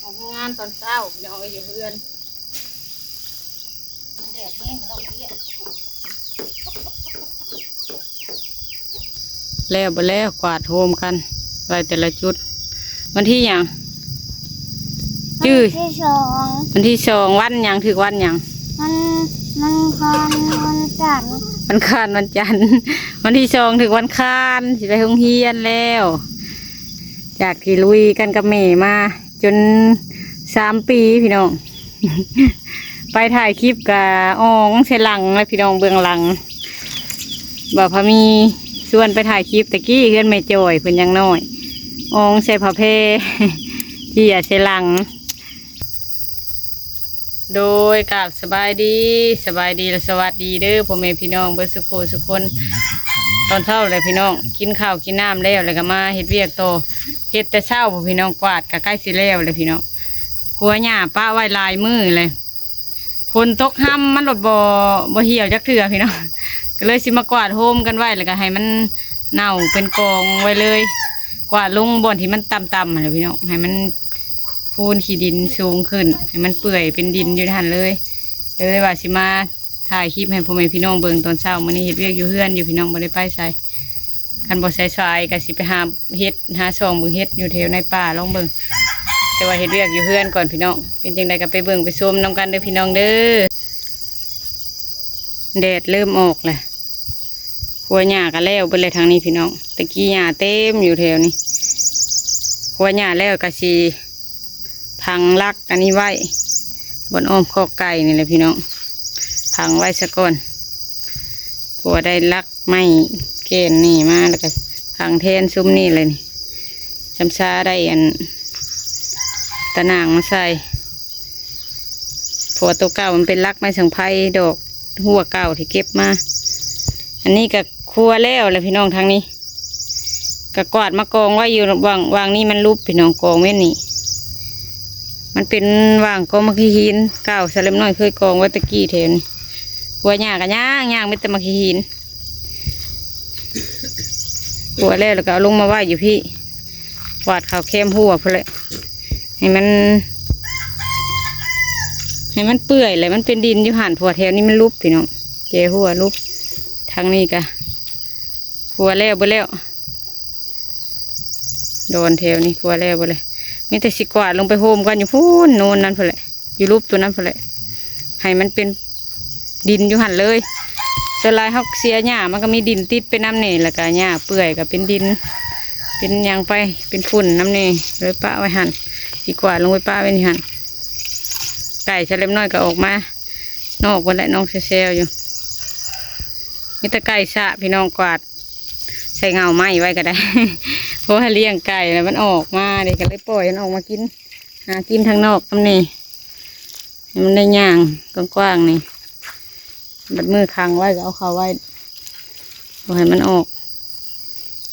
ออกงานตอนเช้ายังเอาอยู่เพื่อนแดดแห้งก็ต้องเรียกแล้วบ่แล้วกวาดโฮมกันไว้แต่ละจุดวันที่หยังจื้อวันที่สองวันหยังถึงวันหยังมันคันวันจันทร์วันคานวันจันทร์วันที่สองถึงวันคานสิไปโรงเรียนแล้วจากที่ลุยกันกับแม่มาจน3 ปีพี่น้อง ไปถ่ายคลิปกับอ่องเสหลังและพี่น้องเบื้องหลังบอกพามีชวนไปถ่ายคลิปตะกี้เพื่อนไม่จ่อยเพิ่นยังน้อยอ่องใส่ผ้าเพ ที่อย่าเสหลังโดยกับสบายดีและสวัสดีเด้อพ่อแม่พี่น้องเบิร์สุโขสุคนตอนเช้าเลยพี่น้องกินข้าวกินน้ำแล้วเลยก็มาเฮ็ดเวียกโตเฮ็ดแต่เช้าพ่อพี่น้องกวาดก็ใกล้สิแล้วเลยพี่น้องหัวหญ้าป้าไว้ลายมือเลยฝนตกห้ำมันหลดบ่เหี่ยวจักเถื่อพี่น้องก็เลยสิมากวาดโฮมกันไว้แล้วก็ให้มันเน่าเป็นกองไว้เลยกวาดลงบ่อนที่มันต่ำๆเลยพี่น้องให้มันพูนขี้ดินสูงขึ้นให้มันเปื่อยเป็นดินอยู่ทันเลยว่าสิมาถ่ายคลิปให้พ่อแม่พี่น้องเบิ่งตอนเช้ามื้อนี้เฮ็ดเวียกอยู่เฮือนอยู่พี่น้องบ่ได้ไปไสกันบ่ใส่สายก็สิไปหาเฮ็ดหาซองเบิ่งเฮ็ดอยู่แถวในป่าลองเบิ่งแต่ว่าเฮ็ดเวียกอยู่เฮือนก่อนพี่น้องเป็นจังไดก็ไปเบิ่งไปชมนํกันเด้อพี่น้องเด้อแดดเริ่มออกแล้วหัวหญ้าก็แล้วเบิดเลยทางนี้พี่น้องตะกี้หญ้าเต็มอยู่แถวนี้หัวหญ้าแล้วก็สิพังลักอันนี้ไว้บนอ้อมคอกไก่นี่แหละพี่น้องพังไว้ซะก่อนผัวได้ลักไม้เกณฑ์นี่มาแล้วก็พังเทนซุ้มนี่เลยนี่จำซาได้อันตะนางมาใส่ผัวตัวเก่ามันเป็นลักไม้สังไพดอกหัวเก่าที่เก็บมาอันนี้ก็ครัวแล้วเลยพี่น้องทางนี้ก็กวาดมากองไว้อยู่วางนี่มันรูปพี่น้องกองไว้นี่มันเป็นว่างกองมะขีหินเก่าสลัมน้อยเคยกองไว้ตะกี้แถวนี้หัวหญ้ากันย่างไม่แต่มะขีหินหัวแล้วก็เอาลงมาไหวอยู่พี่วาดเขาเข้มหัวเพลให้มันเปื่อยเลยมันเป็นดินอยู่หันหัวแถวนี้มันลุบพี่น้องเจหัวลุบทางนี้กะหัวแล้วบ่แล้วโดนแถวนี้หัวแล้วบ่เลยมีแต่สิกวาดลงไปโฮมกันอยู่พูนโน่นนั่นเพลอยู่รูปตัวนั้นเพลให้มันเป็นดินอยู่หันเลยสลายเขาเสียหญ้ามันก็มีดินติดเป็นน้ำเน่แล้วก็หญ้าเปื่อยก็เป็นดินเป็นยางไปเป็นฝุ่นน้ำเน่เลยป้าไว้หันสิกวาดลงไปป้าไว้นี่หันไก่เฉล็มน้อยก็ออกมานอกวันละน้องเซลอยู่มีแต่ไก่สะพี่น้องกวาดใส่เงาไม้ไว้ก็ได้ เพราะว่าเลี้ยงไก่แล้วมันออกมาเด็กก็เลยปล่อยมันออกมากินหากินทางนอกทำนี่มันได้ย่างกว้างๆนี่บัดมือค้างไว้ก็เอาเขาไว้ปล่อยมันออก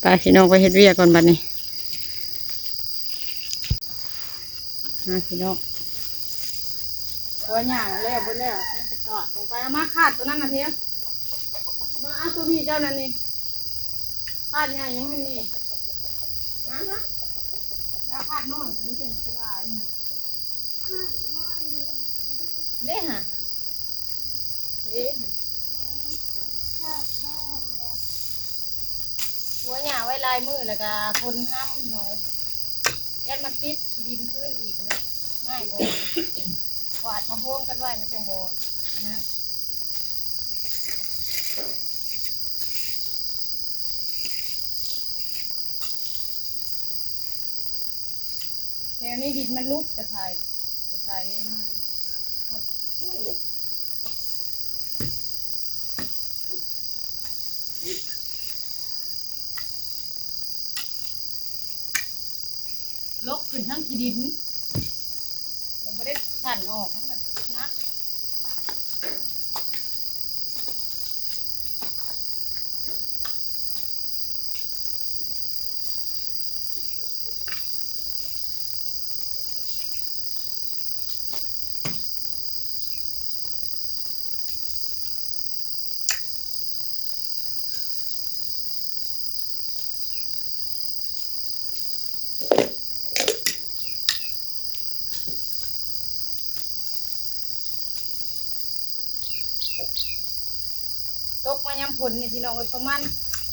ปลาพี่น้องไปเฮ็ดเวียก่อนบัดนี้พี่น้องตัวย่างแล้วบนแล้วจอดตรงไปมาขาดตัวนั้นนะเทียมาเอาตัวพี่เจ้านั่นนี่ขาดใหญ่ยังไม่มีนะแล้วขาดน้อยมันจะสบายนะเด้ฮะหัวหญ้าไว้ลายมือแล้วก็คนห้ามหน่อยยัดมันติดขี้ดินขึ้นอีกเลยง่ายบ่กวาดมาโฮมกันไว้มันจังบ่นะแถวนี้ดินมันลุกจะถ่ายง่ายลกขึ้นทั้งขี้ดินมันไม่ได้สั่นออกมันนะ มายำผลนี่พี่น้องประมาณ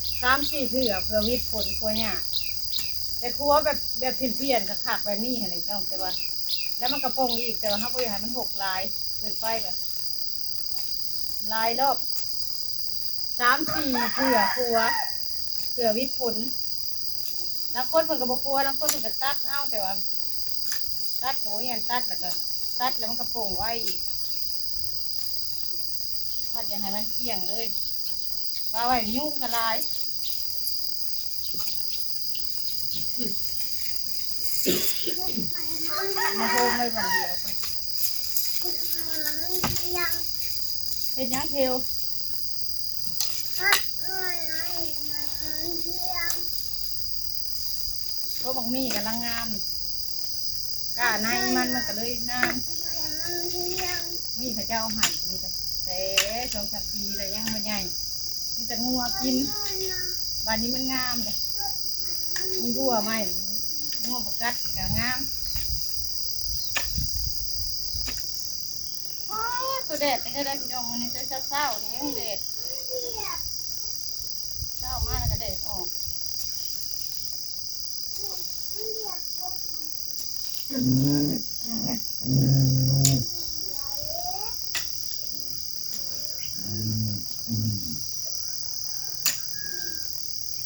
3-4 เถื่อเพื่อวิทย์ผลครัวเนี่ยแต่ครัวแบบเพี้ยนๆขาดไปนี่อะไรน้องแต่ว่าแล้วมันกระโปรงอีกแต่ว่าเขาไม่อยากให้มันหกลายเกินไปกันลายรอบ3-4 เถื่อครัวเถื่อวิทย์ผลแล้วคนเพิ่นกับบครัวแล้วคนเพิ่นก็ตัดเอาแต่ว่าตัดกับว่าอย่างตัดแล้วก็ตัดแล้วมันกระโปรงไว้อีกตัดอย่างให้มันเกลี้ยงเลยปลาไว้ยุ่งกันลายมาโฮมเลยวันเดียวไปเป็นยังเทวก็บักมี่กำลังงามก้าในมันก็เลยงามมีพระเจ้าหันมีแต่2-3 ปีเลยยังไม่ใหญ่มีแต่งัวกินบ้านนี้มันงามเลยมีบัวไหมงัวประกัดก็งามตัวแดดเป็นได้พี่น้องมันนี่จะเศร้าๆนี่ยังแดดเศร้ามากแล้วก็แดดออก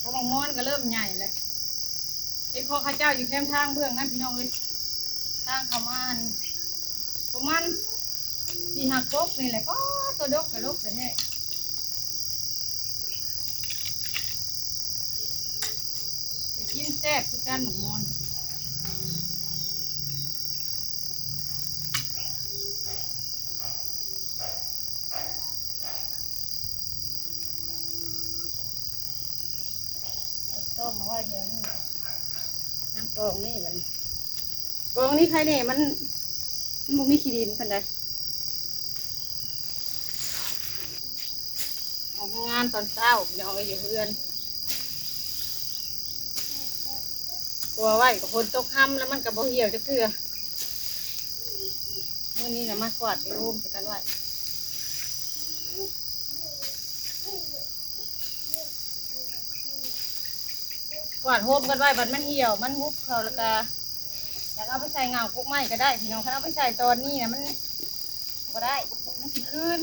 พอมองอนก็เริ่มใหญ่เลยไอ้พ่อข้าเจ้าอยู่แคมทางเบื้องนั้นพี่น้องเลยทางเขามาประมาณ4-5 กกนี่แหละก็ตัวดกกระดกเลยแท้ไปกินแซ่บคือการหมกมอนต้มมาไว้แถวนี้น้ำกองนี่มันกองนี้ใครเนี่ยมันบุกมีขี้ดินกันได้ออกงานตอนเช้ายังเอาอยู่เพื่อนตัวไว้กับคนตกค่ำแล้วมันกับบ่เหี่ยวจะเกลือเมื่อนี้นะมากวาดไปร่มจะกันไว้กวาดโฮมกันไว้บัดมันเหี่ยวมันฮุบเขาแล้วก็อยากเอาไปใส่เงาพวกไม้ก็ได้พี่น้องถ้าเอาไปใส่ตอนนี้นะมันก็ได้มันสิคืน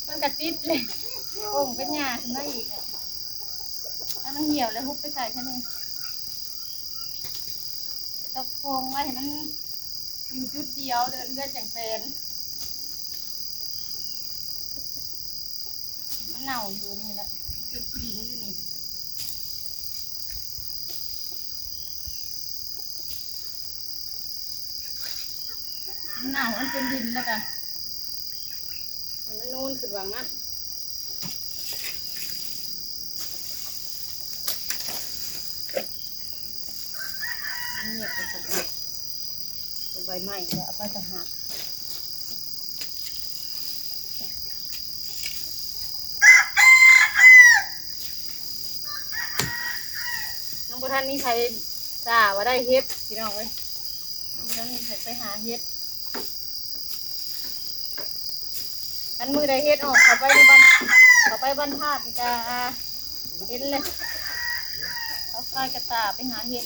มันกระติดเลยโอ่งเป็นหญ้าขึ้นมาอีกถ้ามันเหี่ยวแล้วฮุบไปใส่แค่นี้ตะโกงไว้เห็นมันอยู่จุดเดียวเดินเลื่อนจังเป็นมันเน่าอยู่นี่แหละติดดินอยู่นี่มันเน่ามันเป็นดินแล้วกันมันนูนขึ้นวางนั้นเงียบไปสักนิดตัวใบไม้แล้วเอาไปจะหักน้องบุท่านนี่ใครทราบว่าได้เฮ็ดพี่น้องเลยน้องบุท่านนี่ใครไปหาเฮ็ดอันมือได้เฮ็ดออกเขาไปในบ้านเขาไปบ้านธาตุกาเห็นเลยเขาคายกระตาไปหาเฮ็ด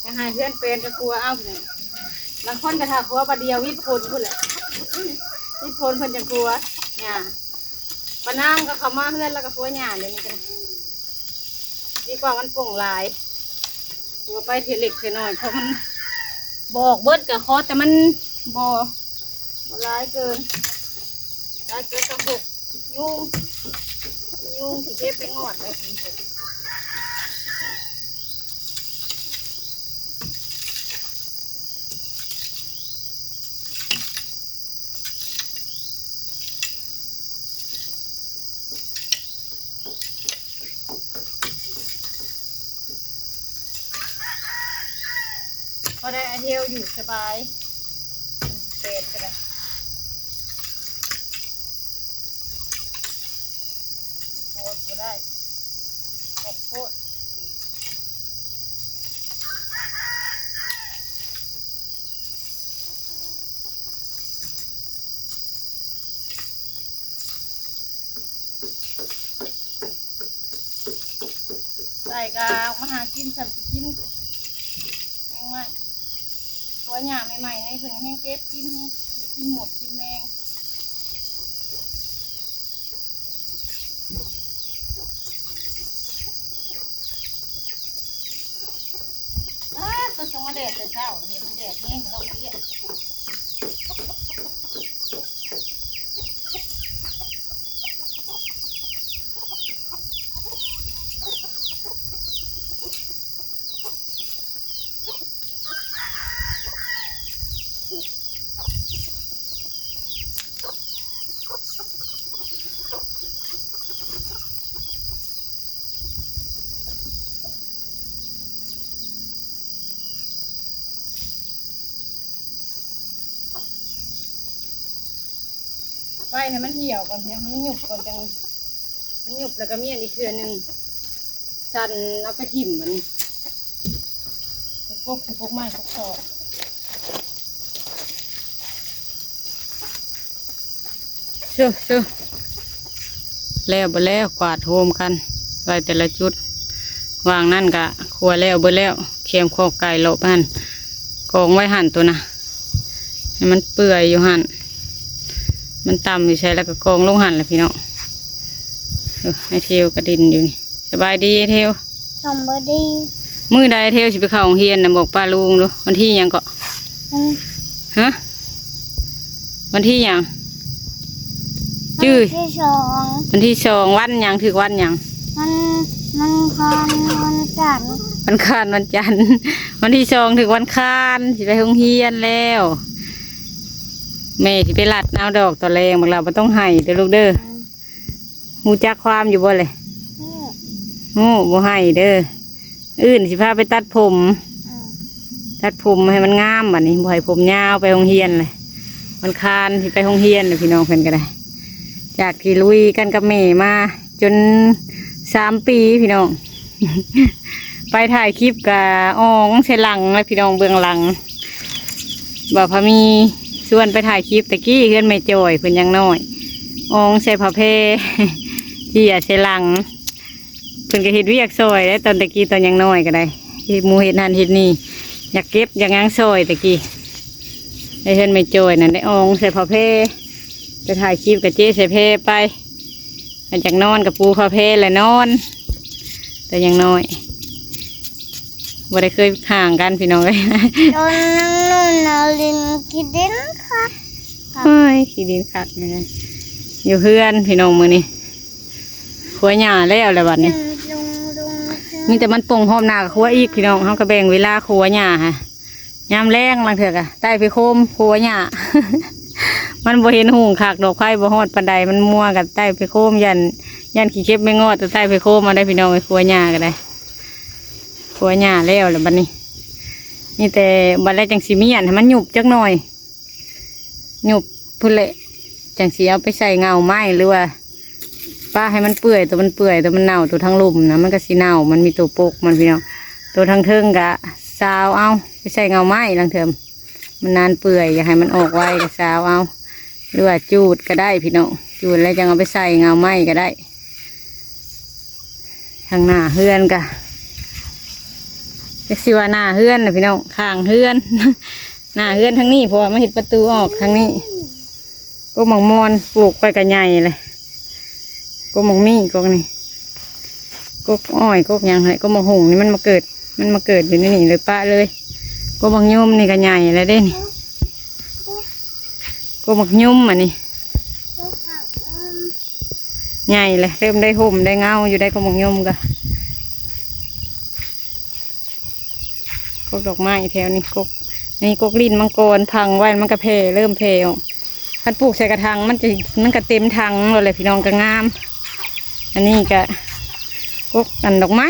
ยังไงเพื่อนเป็นก็กลัวเอาเนี่ยบางคนกระถาขัวบาเดียววิทย์พลพูดแหละวิทย์พลเพิ่นจะกลัวเนี่ยปนางก็เขามาเพื่อนแล้วก็ขัวหยาเดี๋ยวนี้กันดีกว่ามันโป่งลายตัวไปเทเล็กเทน้อยเพราะมันบอกเบิดกับคอแต่มันบอลายเกินกระหกยุงที่เก็บไปงอดไป อได้อาเที่ยวอยู่สบายเป็นก็ได้โคตรได้โคตรใส่กาวมาหากินสัมสิกินแมงมันหัวหยาใหม่ๆในเพิ่นแห้งเก็บกินนี่ไม่กินหมดกินแมงต้องมาแดดแต่เช้าเห็นแดดแห้งเราเรียกไฟให้มันเหี่ยวก่อนเพียงให้มันหยุบก่อนจังมันหยุบแล้วก็มีอันอีกเทื่อนึงสั่นเอาไปถิ่มมันพวกไม้พวกตอกเชื่อแล้วบ่แล้วกวาดโฮมกันไว้แต่ละจุดวางนั่นกะครัวแล้วเบ่แล้วเค็มข้อไก่โลบหั่นกองไว้หั่นตัวนะให้มันเปื่อยอยู่หั่นมันต่ำอยู่ใช่แล้วก็กองลงหั่นแหละพี่น้องไอเทวกระดินอยู่นี่สบายดีไอเทว สมบูรณ์ มื้อใดไอเทวสิไปเข้าโรงเรียนนะบอกป้าลุงดูวันที่หยังก็ฮะวันที่หยังจื้อ ที่สอง วันที่2วันหยังถึกวันหยัง มันคันวันจันทร์ วันคานวันจันทร์ วันที่2ถึงวันคานสิไปโรงเรียนแล้วแม่สิไปลัดเอาดอกตะแลงบางเราไม่ต้องให้เด้อลูกเด้อหูจักความอยู่บ่เลยหูบ่ให้เด้ออื่นสิพาไปตัดผมให้มันงามบัดนี้บ่ให้ผมยาวไปโรงเรียนเลยมันคานสิไปโรงเรียนเลยพี่น้องเพิ่นก็ได้จากที่ลุยกันกับแม่มาจน3 ปีพี่น้อง ไปถ่ายคลิปกับอ่องใส่หลังเลยพี่น้องเบื้องหลังบ่พามีส่วนไปถ่ายคลิปตะกี้เพื่อนไม่จ่อยเพิ่นยังน้อยอ่องใส่ผ้าเพ ที่อยากใส่หลังเพิ่นก็เฮ็ดเวียกซอยได้ตอนตะกี้ตอนยังน้อยก็ได้เฮ็ดหมูเฮ็ดนั่นเฮ็ดนี่อยากเก็บอยากง้างซอยตะกี้ได้เพื่อนไม่จ่อยนั่นได้อ่องใส่ผ้าเพไปถ่ายคลิปกับเจ๊ใส่เพไปหลังจากนอนกับปูผ้าเพเลยนอนแต่ยังน้อยบ่ได้เคยห่างกันพี่น้องเลย โดนนั่งนู่นเอาลินกินดินค่ะ เฮ้ยขี้ดินคักเลยอยู่เพื่อนพี่น้องมือนี่ขัวหญ้าแล้วอะไรบัดนี้มีแต่มันป่งหอมหนาขัวอีกพี่น้องเขาก็แบ่งเวลาขัวหญ้าฮะยามแรงลังเถื่อกะใต้ไปโคมขัวหญ้า มันบ่เห็นหุงขากดอกไผ่บ่ฮอดปันไดมันมัวกับใต้ไปโคมยันขี้เข็บไม่งอดแต่ใต้ไปโคมมาได้พี่น้องไปขัวหญ้าก็ได้ขัวหญ้าแล้วอะไรบัดนี้นี่แต่บัดแรกจังสีมีอันให้มันหยุบจักหน่อยหยุบพุ่นเละจังสีเอาไปใส่เงาไม้หรือว่าป้าให้มันเปื่อยตัวมันเปื่อยตัวมันเน่าตัวทั้งลุ่มนะมันก็สีเน่ามันมีตัวปกมันพี่น้องตัวทั้งเทิงกะซาวเอาไปใส่เงาไม้ลังเทิมมันนานเปื่อยอยากให้มันออกไวก็ซาวเอาหรือว่าจูดก็ได้พี่น้องจูดแล้วจังเอาไปใส่เงาไม้ก็ได้ทางหน้าเฮือนกะสิว่าหน้าเฮือนนะพี่น้องข้างเฮือน หน้าเฮือนทั้งนี้เพราะว่ามาเห็ดประตูออกทางนี้ก็หมองมอนปลูกไปกันใหญ่เลยก็หมองมี่ก็นี่ก็อ้อยก็ยังไงก็หมองหงนี่มันมาเกิดอยู่นี่เลยป้าเลยก็หมองยุ่มนี่กันใหญ่เลยเด้นี่ก็หมองยุ่มอ่ะนี่ใหญ่เลยเริ่มได้ห่มได้เงาอยู่ได้ก็หมองยุ่มกะกดอกไม้แถวนี้นี่กกลิ้นมังกรพังไว้มันก็เพเริ่มเพออกคันปลูกใส่กระถางมันก็เต็มถังเลยพี่น้องก็งามอันนี้ก็กกอันดอกไม้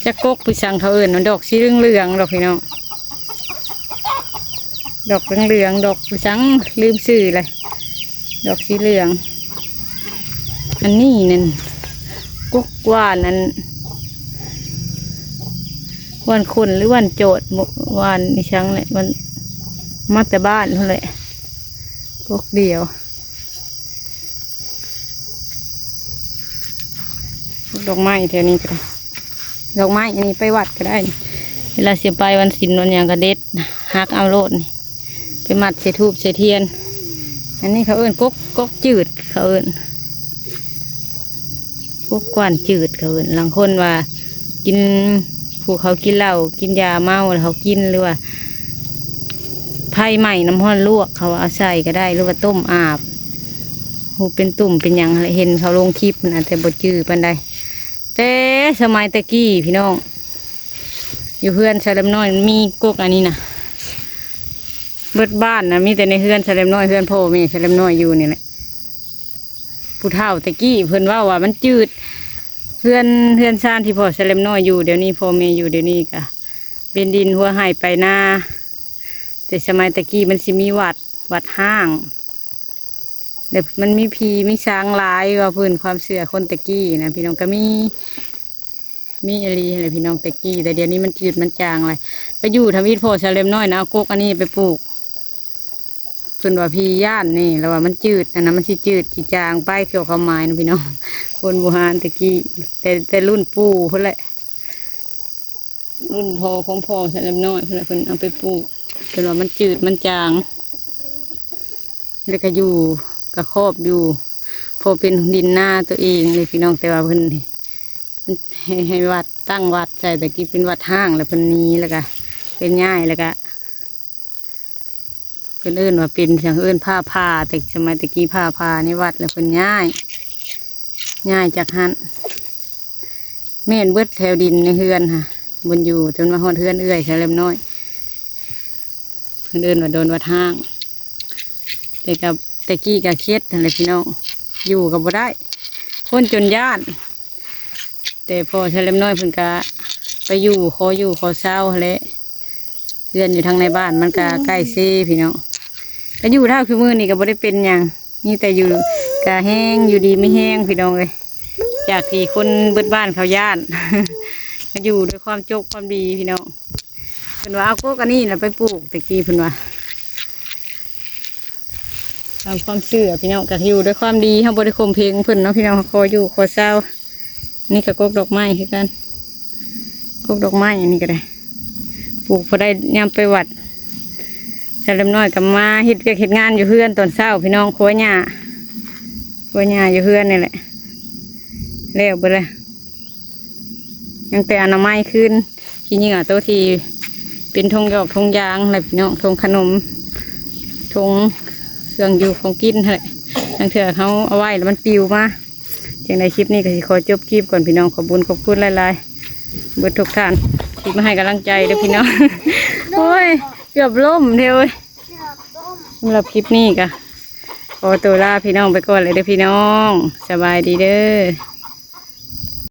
จะกกผู้ช่างเขาเอื่นมันดอกสีเหลืองดอกพี่น้อง ดอกเหลืองๆดอกสังลืมสื่อเลยดอกสีเหลืองอันนี้นั่นกุ๊กว่านนั่นวันคนหรือวันโจดวันนี่ช้างเลยวันมาแต่บ้านเท่าไหร่กุ๊กเดียวดอกไม้แถวนี้ก็ได้ดอกไม้อันนี้ไปวัดก็ได้เวลาเสียไปวันศีลวันอย่างกระเด็ดหักเอาโลดนี่ไปมัดใส่ทูบใส่เทียนอันนี้เขาเอิ้นก๊กจืดเขาเอิ้นก๊กกว่านจืดเขาเอิ้นหลังคนว่ากินผู้เขากินเหล้ากินยาเมาแล้วเขากินหรือว่าไผ่ใหม่น้ำห้อนลวกเขาเอาใส่ก็ได้หรือว่าต้มอาบหูเป็นตุ่มเป็นอย่างเห็นเขาลงคลิปมันอาจจะบดจืดปันใดแต่สมัยตะกี้พี่น้องอยู่เพื่อนสะเลมน้อยมีกกอันนี้นะเบิดบ้านนะมีแต่ในเพื่อนสะเลมน้อยเพื่อนพ่อแม่สะเลมน้อยอยู่นี่แหละผู้เฒ่าตะกี้เพื่อนว่ามันจืดเพื่อนซ่านที่พ่อสะเลมน้อยอยู่เดี๋ยวนี้พ่อแม่อยู่เดี๋ยวนี้ก็เป็นดินหัวหายไปหน้าแต่สมัยตะกี้มันสิมีวัดห้างเดี๋ยวมันมีผีมีช้างลายว่าพื้นความเสื่อคนตะกี้นะพี่น้องก็มีอะไรพี่น้องตะกี้แต่เดี๋ยวนี้มันจืดมันจางเลยไปอยู่ทำวิทย์โพชาเลมน้อยนะเอากกอันนี้ไปปลูกเพิ่นว่าพี่ย่านนี่แล้วว่ามันจืดนะมันสิจืดสิจางไปเกี่ยวกับไม้นะพี่น้องคนโบราณตะกี้แต่รุ่นปู่เพิ่นแหละรุ่นพ่อของพ่อชาเลมน้อยเพิ่นเอาไปปลูกเพิ่นว่ามันจืดมันจางแล้วก็อยู่กระครอบอยู่พอเป็นดินหน้าตัวเองเลยพี่น้องแต่ว่าเพิ่นให้วัดตั้งวัดใส่แต่กี้เป็นวัดห้างแล้วเป็นนี้แล้วก็เป็นง่ายแล้วก็เป็นเอื้นว่าเป็นอย่างเอื้นผ้าแต่สมัยตะกี้ผ้านี่วัดแล้วเป็นง่ายจากหันแม่นเบิดแถวดินในเฮือนค่ะบนอยู่จนมาหอดเฮือนเอื้อยใช้เล็มน้อยเพิ่นเอื้นว่าโดนวัดห้างแต่กับตะกี้กับเครียดอะไรพี่น้องอยู่กับบ่ได้คนจนย่านแต่พอเฉลิมน้อยเพิ่นก็ไปอยู่ขอเศร้าเลยเพื่อนอยู่ทางในบ้านมันก็ใกล้ซีพี่น้องก็อยู่เท่าคือมือนี่ก็บ่ได้เป็นอย่างนี่แต่อยู่ก็แห้งอยู่ดีไม่แห้งพี่น้องเลยจากที่คนเบิดบ้านเขาย่าน ก็อยู่ด้วยความโจกความดีพี่น้องเพิ่นว่าเอาโกกันนี่แหละไปปลูกตะกี้เพิ่นว่าตามความเชื่อพี่น้องก็อยู่ด้วยความดีเขาบริคมเพลงเพิ่นเนาะพี่น้องขออยู่ขอเศร้านี่ก็กกดอกไม้คือกันกกดอกไม้อันนี้ก็ได้ปลูกพอได้ยามไปวัดเฉลิมน้อยกับมาเฮ็ดงานอยู่เพื่อนตอนเช้าพี่น้องครัวหญ้าอยู่เพื่อนนี่แหละแล้วไปเลยยังแต่อนามัยขึ้นขี้เหงื่อโตทีเป็นทงหยอกทงยางอะไรพี่น้องทงขนมทงเครื่องอยู่ของกินอะไรทั้งเถื่อเขาเอาไว้แล้วมันปิวมาจังในคลิปนี้ก็สิขอจบคลิปก่อนพี่น้องขอบคุณหลายๆเบิดทุกท่านที่มาให้กำลังใจเด้อพี่น้อง โอ้ยเกือบล่มเดียวสำหรับคลิปนี้ก็ขอตัวลาพี่น้องไปก่อนเลยเด้อพี่น้องสบายดีเด้อ